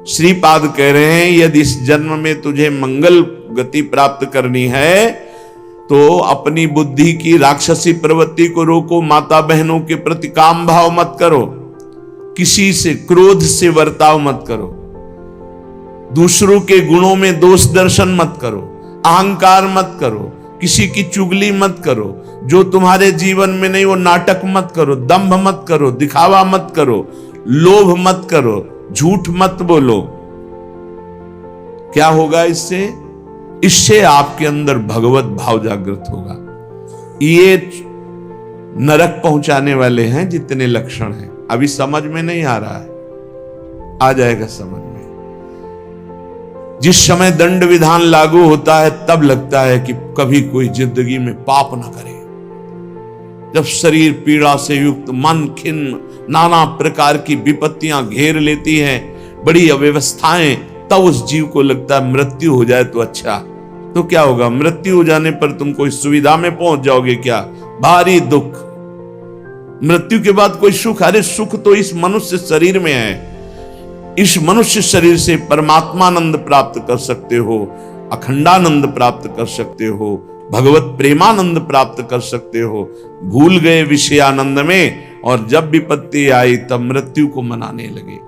श्रीपाद कह रहे हैं यदि इस जन्म में तुझे मंगल गति प्राप्त करनी है तो अपनी बुद्धि की राक्षसी प्रवृत्ति को रोको, माता बहनों के प्रति काम भाव मत करो, किसी से क्रोध से वर्ताव मत करो, दूसरों के गुणों में दोष दर्शन मत करो, अहंकार मत करो, किसी की चुगली मत करो, जो तुम्हारे जीवन में नहीं वो नाटक मत करो, दंभ मत करो, दिखावा मत करो, लोभ मत करो, झूठ मत बोलो। क्या होगा इससे? इससे आपके अंदर भगवत भाव जागृत होगा। ये नरक पहुंचाने वाले हैं जितने लक्षण हैं। अभी समझ में नहीं आ रहा है, आ जाएगा समझ में। जिस समय दंड विधान लागू होता है तब लगता है कि कभी कोई जिंदगी में पाप ना करे। जब शरीर पीड़ा से युक्त, मन खिन्न, नाना प्रकार की विपत्तियां घेर लेती हैं, बड़ी अव्यवस्थाएं, तब उस जीव को लगता है मृत्यु हो जाए तो अच्छा। तो क्या होगा? मृत्यु हो जाने पर तुम कोई सुविधा में पहुंच जाओगे क्या? भारी दुख। मृत्यु के बाद कोई सुख? अरे सुख तो इस मनुष्य शरीर में है। इस मनुष्य शरीर से परमात्मानंद प्राप्त कर सकते हो, अखंडानंद प्राप्त कर सकते हो, भगवत प्रेमानंद प्राप्त कर सकते हो। भूल गए विषयानंद में और जब विपत्ति आई तब मृत्यु को मनाने लगे।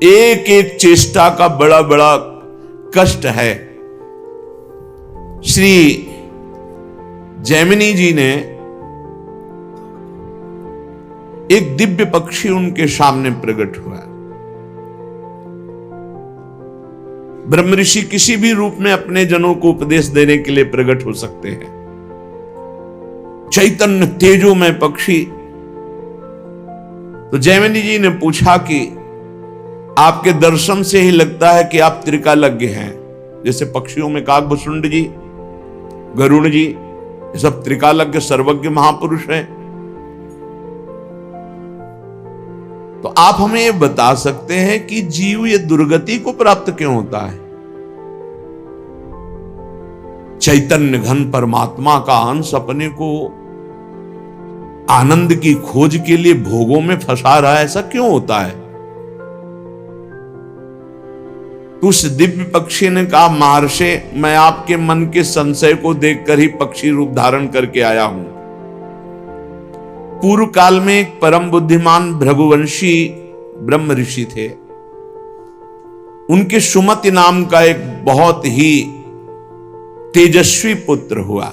एक एक चेष्टा का बड़ा बड़ा कष्ट है। श्री जैमिनी जी ने एक दिव्य पक्षी उनके सामने प्रकट हुआ। ब्रह्म ऋषि किसी भी रूप में अपने जनों को उपदेश देने के लिए प्रकट हो सकते हैं। चैतन्य तेजोमय पक्षी। तो जैमिनी जी ने पूछा कि आपके दर्शन से ही लगता है कि आप त्रिकालज्ञ हैं। जैसे पक्षियों में काकभुसुंड जी, गरुड़ जी, ये सब त्रिकालज्ञ सर्वज्ञ महापुरुष हैं। तो आप हमें ये बता सकते हैं कि जीव ये दुर्गति को प्राप्त क्यों होता है? चैतन्य घन परमात्मा का अंश अपने को आनंद की खोज के लिए भोगों में फंसा रहा है, ऐसा क्यों होता है? तो उस दिव्य पक्षी ने कहा, महर्षि, मैं आपके मन के संशय को देखकर ही पक्षी रूप धारण करके आया हूं। पूर्व काल में एक परम बुद्धिमान भृगुवंशी ब्रह्म ऋषि थे। उनके सुमति नाम का एक बहुत ही तेजस्वी पुत्र हुआ।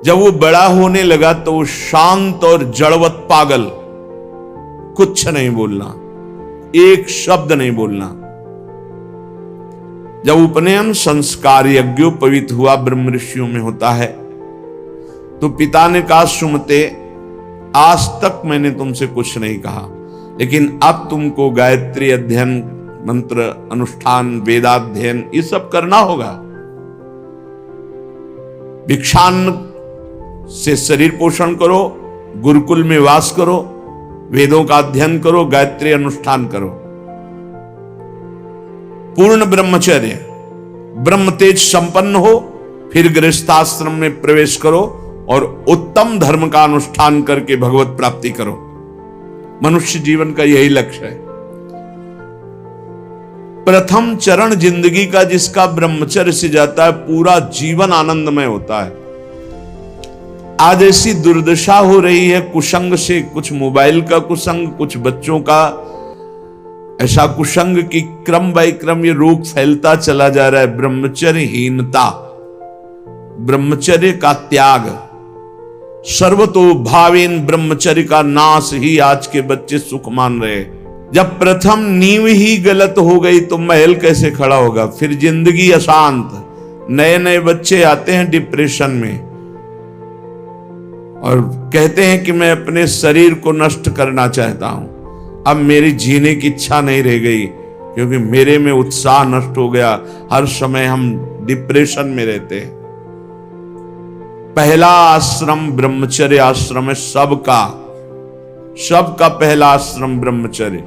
जब वो बड़ा होने लगा तो वो शांत और जड़वत पागल, कुछ नहीं बोलना, एक शब्द नहीं बोलना। जब उपनयन संस्कार यज्ञोपवीत हुआ, ब्रह्म ऋषियों में होता है, तो पिता ने कहा, सुमते, आज तक मैंने तुमसे कुछ नहीं कहा, लेकिन अब तुमको गायत्री अध्ययन, मंत्र अनुष्ठान, वेदाध्ययन ये सब करना होगा। भिक्षान्न से शरीर पोषण करो, गुरुकुल में वास करो, वेदों का अध्ययन करो, गायत्री अनुष्ठान करो। पूर्ण ब्रह्मचर्य, ब्रह्म तेज संपन्न हो, फिर गृहस्थाश्रम में प्रवेश करो और उत्तम धर्म का अनुष्ठान करके भगवत प्राप्ति करो। मनुष्य जीवन का यही लक्ष्य है। प्रथम चरण जिंदगी का जिसका ब्रह्मचर्य से जाता है, पूरा जीवन आनंदमय होता है। आज ऐसी दुर्दशा हो रही है कुसंग से, कुछ मोबाइल का कुसंग, कुछ बच्चों का ऐसा कुसंग कि क्रम बाय क्रम ये रोग फैलता चला जा रहा है। ब्रह्मचर्यहीनता, ब्रह्मचर्य का त्याग, सर्वतोभावेन ब्रह्मचर्य का नाश ही आज के बच्चे सुख मान रहे। जब प्रथम नींव ही गलत हो गई तो महल कैसे खड़ा होगा? फिर जिंदगी अशांत। नए नए बच्चे आते हैं डिप्रेशन में और कहते हैं कि मैं अपने शरीर को नष्ट करना चाहता हूं, अब मेरी जीने की इच्छा नहीं रह गई क्योंकि मेरे में उत्साह नष्ट हो गया। हर समय हम डिप्रेशन में रहते हैं। पहला आश्रम ब्रह्मचर्य आश्रम है सबका पहला आश्रम ब्रह्मचर्य।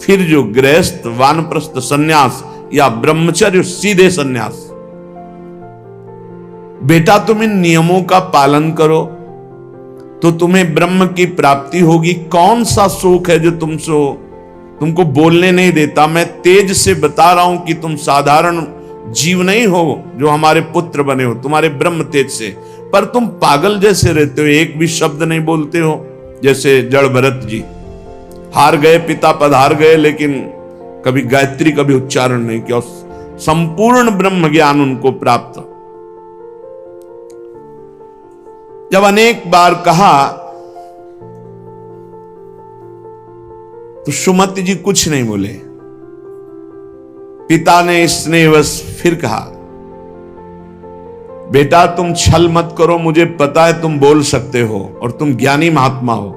फिर जो गृहस्थ, वानप्रस्थ, सन्यास या ब्रह्मचर्य सीधे सन्यास। बेटा तुम इन नियमों का पालन करो तो तुम्हें ब्रह्म की प्राप्ति होगी। कौन सा सुख है जो तुमसे तुमको बोलने नहीं देता। मैं तेज से बता रहा हूं कि तुम साधारण जीव नहीं हो जो हमारे पुत्र बने हो, तुम्हारे ब्रह्म तेज से, पर तुम पागल जैसे रहते हो, एक भी शब्द नहीं बोलते हो। जैसे जड़ भरत जी हार गए, पिता पधार गए, लेकिन कभी गायत्री कभी उच्चारण नहीं किया। संपूर्ण ब्रह्म ज्ञान उनको प्राप्त। जब अनेक बार कहा तो सुमति जी कुछ नहीं बोले। पिता ने स्नेहवश फिर कहा, बेटा तुम छल मत करो, मुझे पता है तुम बोल सकते हो और तुम ज्ञानी महात्मा हो,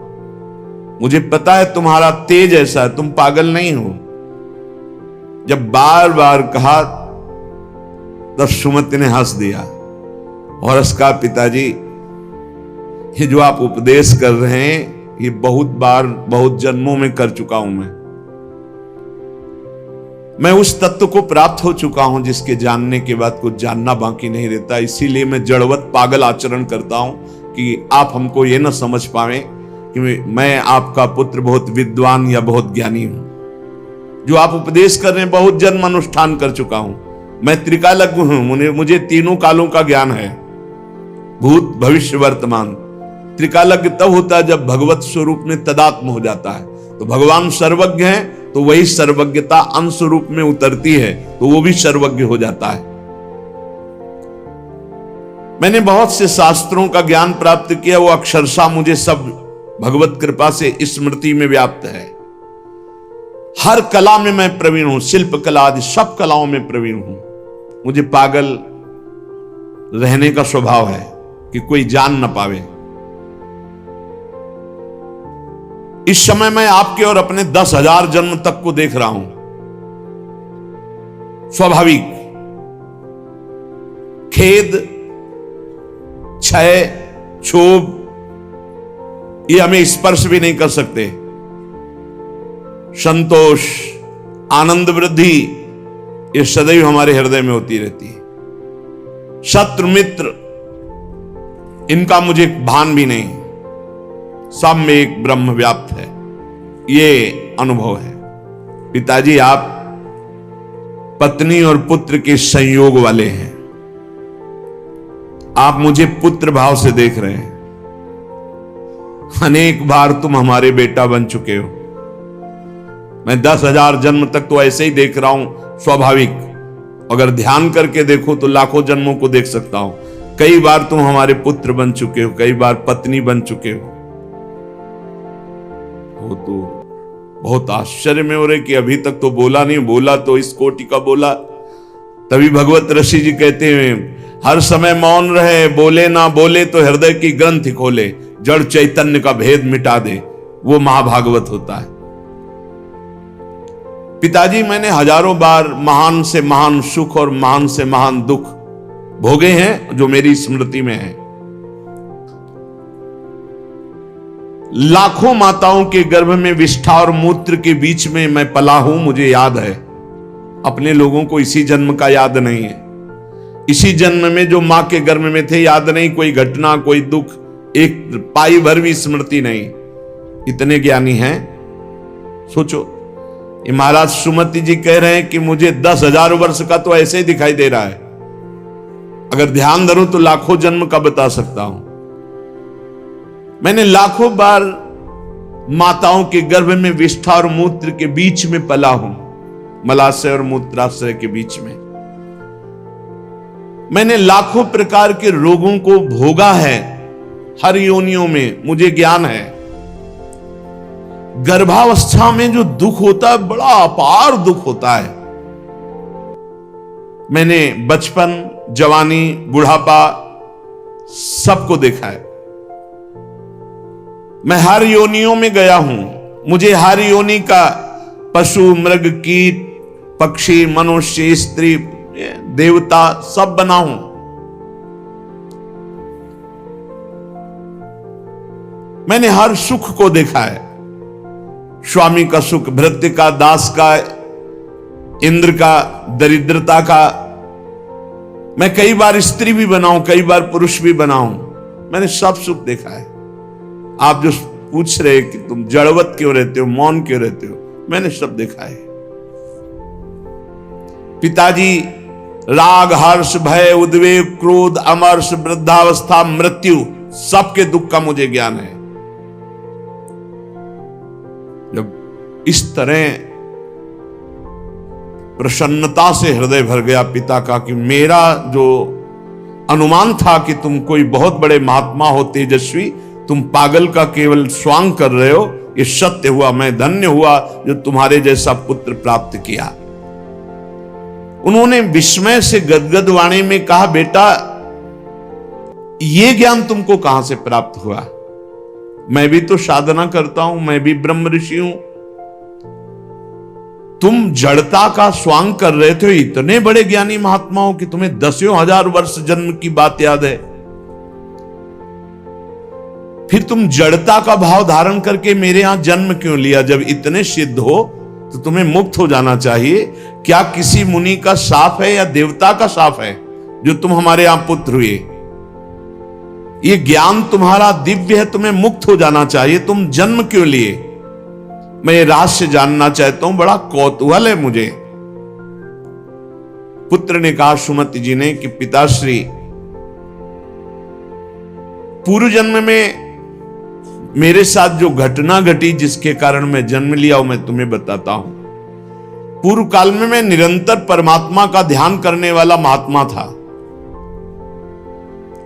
मुझे पता है तुम्हारा तेज ऐसा है, तुम पागल नहीं हो। जब बार बार कहा तब सुमति ने हंस दिया और उसका, पिताजी ये जो आप उपदेश कर रहे हैं ये बहुत बार बहुत जन्मों में कर चुका हूं। मैं उस तत्व को प्राप्त हो चुका हूं जिसके जानने के बाद कुछ जानना बाकी नहीं रहता। इसीलिए मैं जड़वत पागल आचरण करता हूं कि आप हमको ये ना समझ पाए कि मैं आपका पुत्र बहुत विद्वान या बहुत ज्ञानी हूं। जो आप उपदेश कर रहे हैं बहुत जन्म अनुष्ठान कर चुका हूं। मैं त्रिकालज्ञ हूं, मुझे तीनों कालों का ज्ञान है, भूत भविष्य वर्तमान। त्रिकालज्ञ तब होता है जब भगवत स्वरूप में तदात्म हो जाता है। तो भगवान सर्वज्ञ है तो वही सर्वज्ञता अंश रूप में उतरती है तो वो भी सर्वज्ञ हो जाता है। मैंने बहुत से शास्त्रों का ज्ञान प्राप्त किया, वो अक्षरशः मुझे सब भगवत कृपा से स्मृति में व्याप्त है। हर कला में मैं प्रवीण हूं, शिल्प कला आदि सब कलाओं में प्रवीण हूं। मुझे पागल रहने का स्वभाव है कि कोई जान न पावे। इस समय मैं आपके और अपने 10,000 जन्म तक को देख रहा हूं। स्वाभाविक खेद, क्षय, क्षोभ ये हमें स्पर्श भी नहीं कर सकते। संतोष, आनंद, वृद्धि ये सदैव हमारे हृदय में होती रहती है। शत्रु मित्र इनका मुझे भान भी नहीं, सब में एक ब्रह्म व्याप्त है, ये अनुभव है। पिताजी आप पत्नी और पुत्र के संयोग वाले हैं। आप मुझे पुत्र भाव से देख रहे हैं। अनेक बार तुम हमारे बेटा बन चुके हो। मैं 10,000 जन्म तक तो ऐसे ही देख रहा हूं, स्वाभाविक। अगर ध्यान करके देखो तो लाखों जन्मों को देख सकता हूं। कई बार तुम हमारे पुत्र बन चुके हो, कई बार पत्नी बन चुके हो। वो तो बहुत आश्चर्य में हो रहे कि अभी तक तो बोला नहीं, बोला तो इस कोटि का बोला। तभी भगवत ऋषि जी कहते हैं हर समय मौन रहे, बोले ना बोले तो हृदय की ग्रंथि खोले, जड़ चैतन्य का भेद मिटा दे, वो महाभागवत होता है। पिताजी मैंने हजारों बार महान से महान सुख और महान से महान दुख भोगे हैं जो मेरी स्मृति में है। लाखों माताओं के गर्भ में विष्ठा और मूत्र के बीच में मैं पला हूं, मुझे याद है। अपने लोगों को इसी जन्म का याद नहीं है। इसी जन्म में जो मां के गर्भ में थे याद नहीं, कोई घटना, कोई दुख, एक पाई भर भी स्मृति नहीं। इतने ज्ञानी हैं। सोचो, ये महाराज सुमति जी कह रहे हैं कि मुझे 10,000 वर्ष का तो ऐसे ही दिखाई दे रहा है। अगर ध्यान धरूं तो लाखों जन्म का बता सकता हूं। मैंने लाखों बार माताओं के गर्भ में विष्ठा और मूत्र के बीच में पला हूं, मलाशय और मूत्राशय के बीच में। मैंने लाखों प्रकार के रोगों को भोगा है, हर योनियों में मुझे ज्ञान है। गर्भावस्था में जो दुख होता है बड़ा अपार दुख होता है। मैंने बचपन, जवानी, बुढ़ापा सबको देखा है। मैं हर योनियों में गया हूं। मुझे हर योनि का पशु, मृग, कीट, पक्षी, मनुष्य, स्त्री, देवता सब बना हूं। मैंने हर सुख को देखा है। स्वामी का सुख, भृत्य का, दास का, इंद्र का, दरिद्रता का। मैं कई बार स्त्री भी बना हूं, कई बार पुरुष भी बना हूं। मैंने सब सुख देखा है। आप जो पूछ रहे कि तुम जड़वत क्यों रहते हो, मौन क्यों रहते हो, मैंने सब देखा है। पिताजी राग, हर्ष, भय, उद्वेग, क्रोध, अमर्ष, वृद्धावस्था, मृत्यु, सबके दुख का मुझे ज्ञान है। जब इस तरह प्रसन्नता से हृदय भर गया पिता का कि मेरा जो अनुमान था कि तुम कोई बहुत बड़े महात्मा हो, तेजस्वी, तुम पागल का केवल स्वांग कर रहे हो, ये सत्य हुआ। मैं धन्य हुआ जो तुम्हारे जैसा पुत्र प्राप्त किया। उन्होंने विस्मय से गदगद वाणी में कहा, बेटा ये ज्ञान तुमको कहां से प्राप्त हुआ? मैं भी तो साधना करता हूं, मैं भी ब्रह्म ऋषि हूं। तुम जड़ता का स्वांग कर रहे थे, इतने बड़े ज्ञानी महात्मा हो कि तुम्हें दसियों हजार वर्ष जन्म की बात याद है। फिर तुम जड़ता का भाव धारण करके मेरे यहां जन्म क्यों लिया? जब इतने सिद्ध हो तो तुम्हें मुक्त हो जाना चाहिए। क्या किसी मुनि का शाप है या देवता का शाप है जो तुम हमारे यहां पुत्र हुए? ये ज्ञान तुम्हारा दिव्य है, तुम्हें मुक्त हो जाना चाहिए। तुम जन्म क्यों लिए? मैं ये रहस्य जानना चाहता हूं, बड़ा कौतूहल है मुझे। पुत्र ने कहा सुमति जी ने कि पिताश्री, पूर्व जन्म में मेरे साथ जो घटना घटी जिसके कारण मैं जन्म लिया वो मैं तुम्हें बताता हूं। पूर्व काल में मैं निरंतर परमात्मा का ध्यान करने वाला महात्मा था,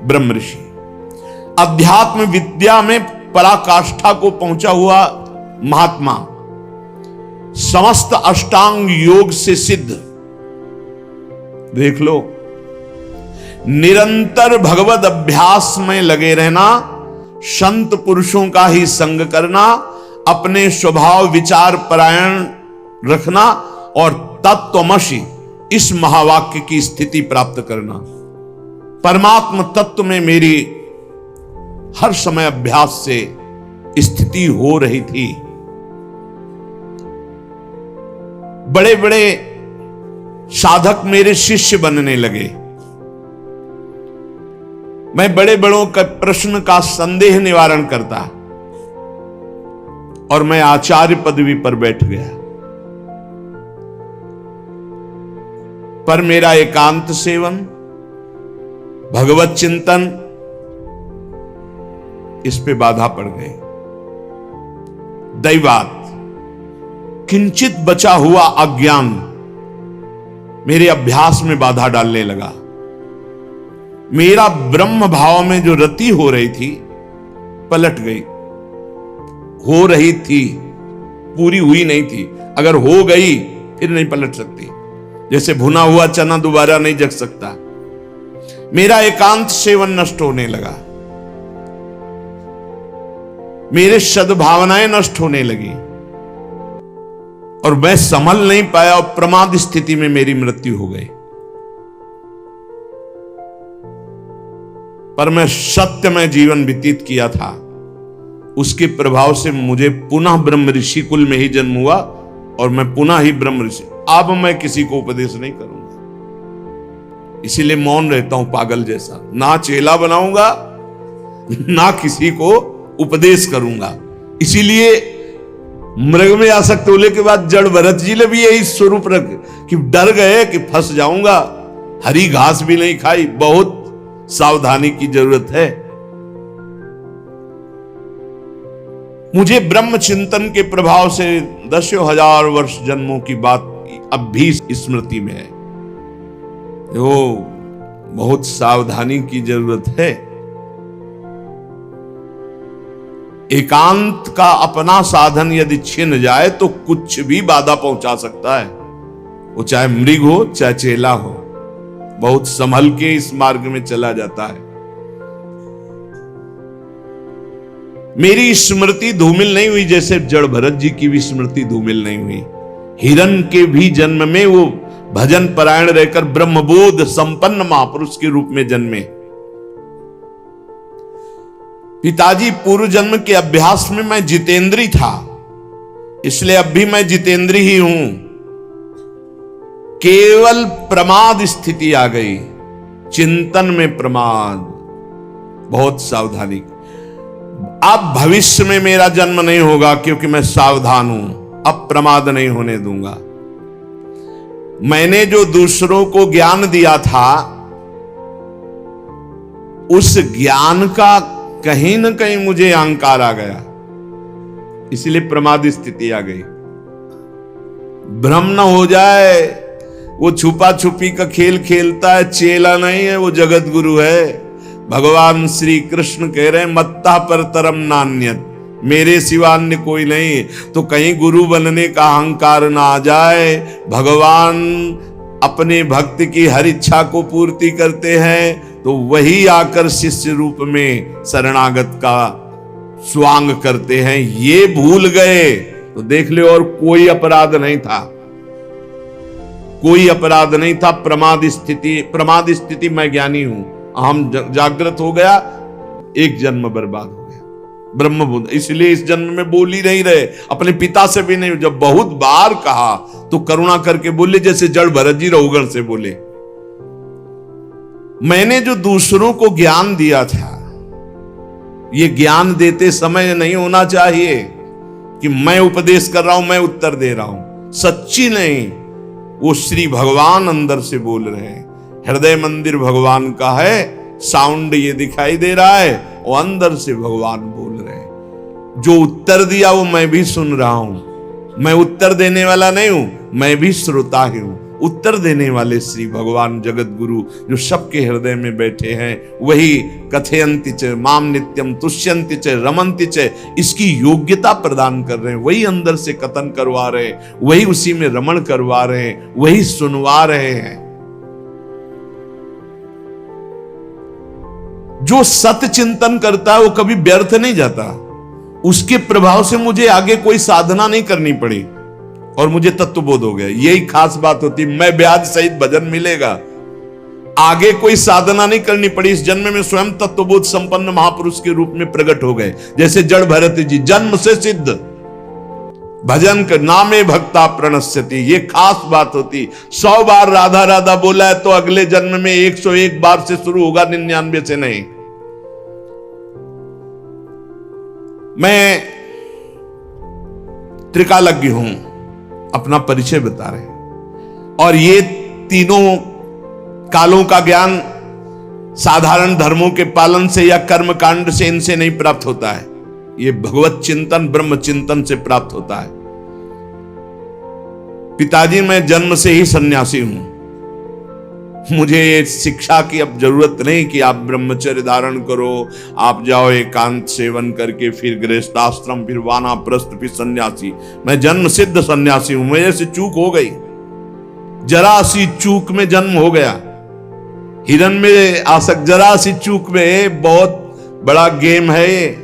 ब्रह्म ऋषि। अध्यात्म विद्या में पराकाष्ठा को पहुंचा हुआ महात्मा, समस्त अष्टांग योग से सिद्ध। देख लो, निरंतर भगवत अभ्यास में लगे रहना, संत पुरुषों का ही संग करना, अपने स्वभाव विचार परायण रखना और तत्वमसि इस महावाक्य की स्थिति प्राप्त करना। परमात्म तत्व में मेरी हर समय अभ्यास से स्थिति हो रही थी। बड़े बड़े साधक मेरे शिष्य बनने लगे। मैं बड़े बड़ों का प्रश्न का संदेह निवारण करता और मैं आचार्य पदवी पर बैठ गया। पर मेरा एकांत सेवन, भगवत चिंतन, इस पे बाधा पड़ गई। दैवात किंचित बचा हुआ अज्ञान मेरे अभ्यास में बाधा डालने लगा। मेरा ब्रह्म भाव में जो रति हो रही थी पलट गई। हो रही थी, पूरी हुई नहीं थी। अगर हो गई फिर नहीं पलट सकती। जैसे भुना हुआ चना दोबारा नहीं जग सकता। मेरा एकांत सेवन नष्ट होने लगा, मेरे सद्भावनाएं नष्ट होने लगी और मैं संभल नहीं पाया और प्रमाद स्थिति में मेरी मृत्यु हो गई। पर मैं सत्यमय जीवन व्यतीत किया था, उसके प्रभाव से मुझे पुनः ब्रह्म ऋषि कुल में ही जन्म हुआ और मैं पुनः ही ब्रह्म ऋषि। अब मैं किसी को उपदेश नहीं करूंगा, इसीलिए मौन रहता हूं पागल जैसा। ना चेला बनाऊंगा ना किसी को उपदेश करूंगा। इसीलिए मृग में आसक्त होने के बाद जड़ भरत जी ने भी यही स्वरूप रख कि डर गए कि फंस जाऊंगा। हरी घास भी नहीं खाई। बहुत सावधानी की जरूरत है। मुझे ब्रह्म चिंतन के प्रभाव से दसियों हजार वर्ष जन्मों की बात अब भी स्मृति में है। वो बहुत सावधानी की जरूरत है। एकांत का अपना साधन यदि छिन जाए तो कुछ भी बाधा पहुंचा सकता है, वो चाहे मृग हो चाहे चेला हो। बहुत संभल के इस मार्ग में चला जाता है। मेरी स्मृति धूमिल नहीं हुई जैसे जड़ भरत जी की भी स्मृति धूमिल नहीं हुई। हिरण के भी जन्म में वो भजन परायण रहकर ब्रह्मबोध संपन्न महापुरुष के रूप में जन्मे। पिताजी, पूर्व जन्म के अभ्यास में मैं जितेंद्री था, इसलिए अब भी मैं जितेंद्री ही हूं। केवल प्रमाद स्थिति आ गई, चिंतन में प्रमाद। बहुत सावधानी। अब भविष्य में मेरा जन्म नहीं होगा क्योंकि मैं सावधान हूं। अब प्रमाद नहीं होने दूंगा। मैंने जो दूसरों को ज्ञान दिया था, उस ज्ञान का कहीं ना कहीं मुझे अहंकार आ गया, इसलिए प्रमाद स्थिति आ गई। भ्रम न हो जाए, वो छुपा छुपी का खेल खेलता है, चेला नहीं है, वो जगत गुरु है। भगवान श्री कृष्ण कह रहे हैं मत्ता पर तरम नान्यत, मेरे सिवा अन्य कोई नहीं। तो कहीं गुरु बनने का अहंकार ना आ जाए। भगवान अपने भक्त की हर इच्छा को पूर्ति करते हैं, तो वही आकर शिष्य रूप में शरणागत का स्वांग करते हैं। ये भूल गए तो देख ले, और कोई अपराध नहीं था, कोई अपराध नहीं था। प्रमाद स्थिति मैं ज्ञानी हूं, अहम जागृत हो गया, एक जन्म बर्बाद हो गया। ब्रह्म बुद्ध इसलिए इस जन्म में बोल ही नहीं रहे, अपने पिता से भी नहीं। जब बहुत बार कहा तो करुणा करके बोले, जैसे जड़ भरत जी रघुगण से बोले, मैंने जो दूसरों को ज्ञान दिया था, ये ज्ञान देते समय नहीं होना चाहिए कि मैं उपदेश कर रहा हूं, मैं उत्तर दे रहा हूं। सच्ची नहीं, वो श्री भगवान अंदर से बोल रहे हैं। हृदय मंदिर भगवान का है, साउंड ये दिखाई दे रहा है, वो अंदर से भगवान बोल रहे हैं। जो उत्तर दिया वो मैं भी सुन रहा हूं। मैं उत्तर देने वाला नहीं हूं, मैं भी श्रोता ही हूं। उत्तर देने वाले श्री भगवान जगत गुरु जो सबके हृदय में बैठे हैं, वही कथयन्ति च माम नित्यम तुष्यन्ति च रमन्ति च, इसकी योग्यता प्रदान कर रहे हैं। वही अंदर से कथन करवा रहे हैं, वही उसी में रमण करवा रहे हैं, वही सुनवा रहे हैं। जो सत्य चिंतन करता है वो कभी व्यर्थ नहीं जाता। उसके प्रभाव से मुझे आगे कोई साधना नहीं करनी पड़ी और मुझे तत्वबोध हो गया। यही खास बात होती, मैं ब्याज सहित भजन मिलेगा। आगे कोई साधना नहीं करनी पड़ी। इस जन्म में स्वयं तत्वबोध संपन्न महापुरुष के रूप में प्रकट हो गए। जैसे जड़ भरत जी जन्म से सिद्ध, भजन कर नामे भक्ता प्रणश्यति, ये खास बात होती। 100 बार राधा राधा बोला है तो अगले जन्म में 101 बार से शुरू होगा, 99 से नहीं। मैं त्रिकालज्ञ हूं, अपना परिचय बता रहे हैं। और ये तीनों कालों का ज्ञान साधारण धर्मों के पालन से या कर्म कांड से इनसे नहीं प्राप्त होता है। ये भगवत चिंतन ब्रह्म चिंतन से प्राप्त होता है। पिताजी मैं जन्म से ही सन्यासी हूं, मुझे शिक्षा की अब जरूरत नहीं कि आप ब्रह्मचर्य धारण करो, आप जाओ एकांत सेवन करके फिर गृहस्थाश्रम, फिर वानप्रस्थ, फिर सन्यासी। मैं जन्म सिद्ध सन्यासी हूं। मेरे से चूक हो गई, जरा सी चूक में जन्म हो गया। हिरन में आसक्त, जरा सी चूक में, बहुत बड़ा गेम है ये।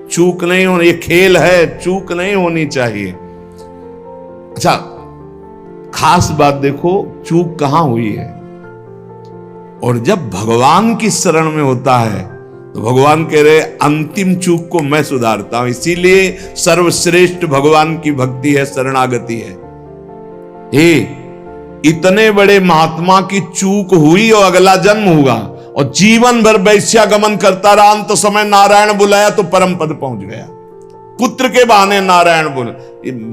चूक नहीं होनी, ये खेल है, चूक नहीं होनी चाहिए। अच्छा, खास बात देखो, चूक कहां हुई है। और जब भगवान की शरण में होता है तो भगवान कह रहे अंतिम चूक को मैं सुधारता हूं। इसीलिए सर्वश्रेष्ठ भगवान की भक्ति है, शरणागति है। हे, इतने बड़े महात्मा की चूक हुई और अगला जन्म हुआ और जीवन भर वैश्यागमन करता रहा। अंत समय नारायण बुलाया तो परम पद पहुंच गया। पुत्र के बहाने नारायण बोल,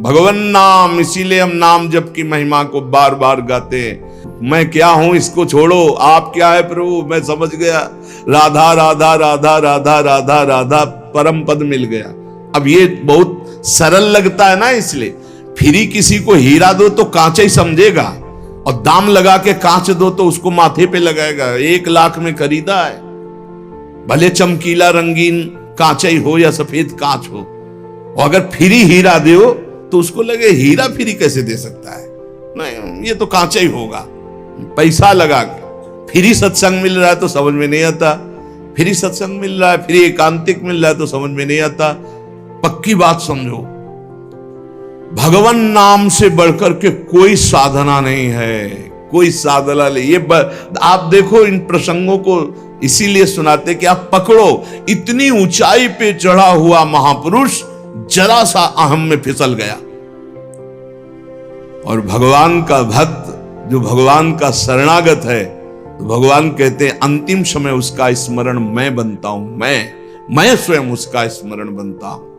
भगवान नाम, इसीलिए हम नाम जप की महिमा को बार बार गाते हैं। मैं क्या हूं इसको छोड़ो, आप क्या है प्रभु, मैं समझ गया। राधा राधा राधा राधा राधा राधा, परम पद मिल गया। अब ये बहुत सरल लगता है ना, इसलिए फिर किसी को हीरा दो तो कांच ही समझेगा, और दाम लगा के कांच दो तो उसको माथे पे लगाएगा। 1 लाख में खरीदा है, भले चमकीला रंगीन कांच ही हो या सफेद कांच हो, और अगर फ्री हीरा दो तो उसको लगे हीरा फ्री कैसे दे सकता है, नहीं ये तो कांच ही होगा। पैसा लगा के फ्री सत्संग मिल रहा है तो समझ में नहीं आता, फ्री सत्संग मिल रहा है, फ्री एकांतिक मिल रहा है तो समझ में नहीं आता। पक्की बात समझो, भगवान नाम से बढ़कर के कोई साधना नहीं है, कोई साधना नहीं। ये आप देखो इन प्रसंगों को इसीलिए सुनाते कि आप पकड़ो, इतनी ऊंचाई पे चढ़ा हुआ महापुरुष जरा सा अहम में फिसल गया। और भगवान का भक्त जो भगवान का शरणागत है, तो भगवान कहते हैं अंतिम समय उसका स्मरण मैं बनता हूं, मैं स्वयं उसका स्मरण बनता हूं।